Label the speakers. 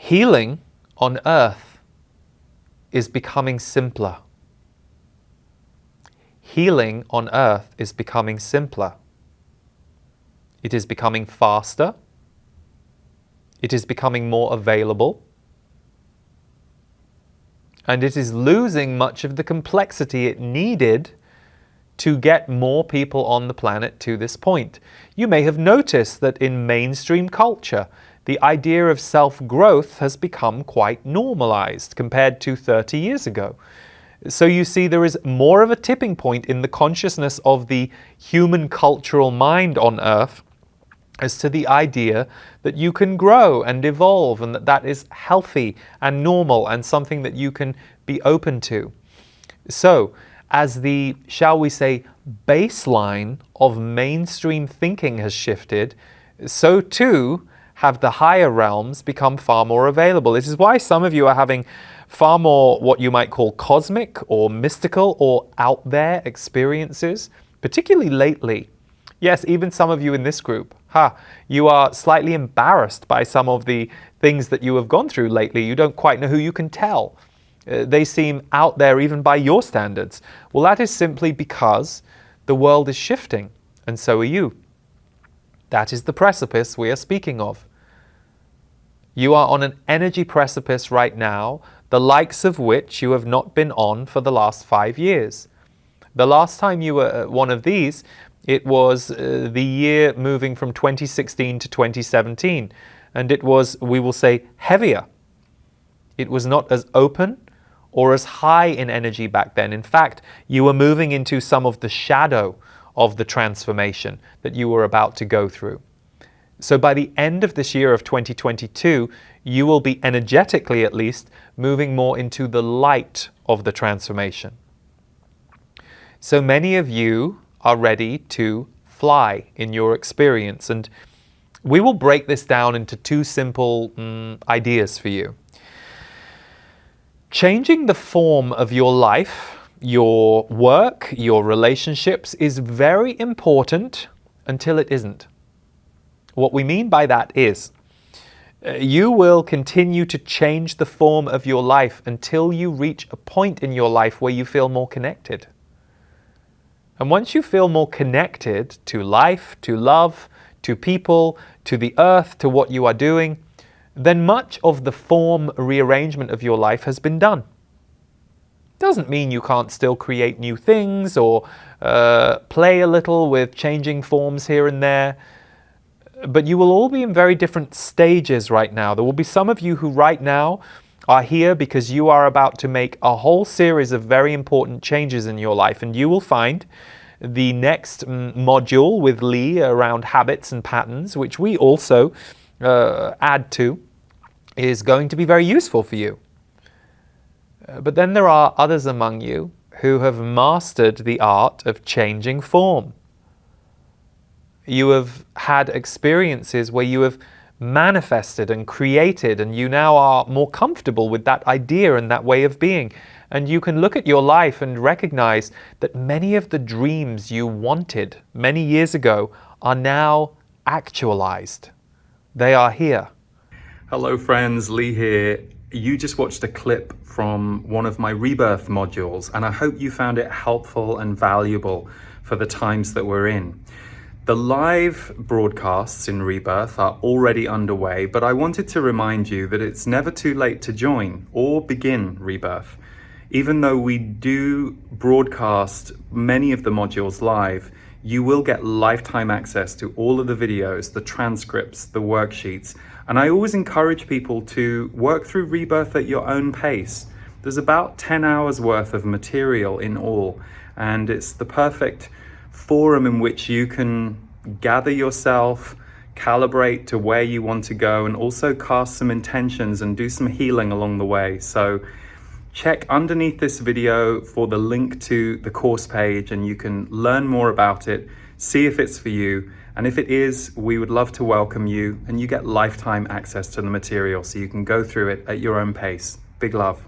Speaker 1: Healing on Earth is becoming simpler. Healing on Earth is becoming simpler. It is becoming faster. It is becoming more available. And it is losing much of the complexity it needed to get more people on the planet to this point. You may have noticed that in mainstream culture, the idea of self-growth has become quite normalized compared to 30 years ago. So you see, there is more of a tipping point in the consciousness of the human cultural mind on Earth as to the idea that you can grow and evolve, and that that is healthy and normal and something that you can be open to. So, as the, shall we say, baseline of mainstream thinking has shifted, so too have the higher realms become far more available. This is why some of you are having far more what you might call cosmic or mystical or out there experiences, particularly lately. Yes, even some of you in this group, you are slightly embarrassed by some of the things that you have gone through lately. You don't quite know who you can tell. They seem out there even by your standards. Well, that is simply because the world is shifting, and so are you. That is the precipice we are speaking of. You are on an energy precipice right now, the likes of which you have not been on for the last 5 years. The last time you were at one of these, it was the year moving from 2016 to 2017, and it was, we will say, heavier. It was not as open or as high in energy back then. In fact, you were moving into some of the shadow of the transformation that you were about to go through. So by the end of this year of 2022, you will be energetically, at least, moving more into the light of the transformation. So many of you are ready to fly in your experience, and we will break this down into two simple ideas for you. Changing the form of your life, your work, your relationships is very important until it isn't. What we mean by that is you will continue to change the form of your life until you reach a point in your life where you feel more connected. And once you feel more connected to life, to love, to people, to the earth, to what you are doing, then much of the form rearrangement of your life has been done. Doesn't mean you can't still create new things or play a little with changing forms here and there, but you will all be in very different stages right now. There will be some of you who right now are here because you are about to make a whole series of very important changes in your life, and you will find the next module with Lee around habits and patterns, which we also add to, is going to be very useful for you. But then there are others among you who have mastered the art of changing form. You have had experiences where you have manifested and created, and you now are more comfortable with that idea and that way of being. And you can look at your life and recognize that many of the dreams you wanted many years ago are now actualized. They are here.
Speaker 2: Hello friends, Lee here. You just watched a clip from one of my Rebirth modules, and I hope you found it helpful and valuable for the times that we're in. The live broadcasts in Rebirth are already underway, but I wanted to remind you that it's never too late to join or begin Rebirth. Even though we do broadcast many of the modules live, you will get lifetime access to all of the videos, the transcripts, the worksheets, and I always encourage people to work through Rebirth at your own pace. There's about 10 hours worth of material in all, and it's the perfect forum in which you can gather yourself, calibrate to where you want to go, and also cast some intentions and do some healing along the way. So check underneath this video for the link to the course page, and you can learn more about it, see if it's for you, and if it is, we would love to welcome you, and you get lifetime access to the material so you can go through it at your own pace. Big love.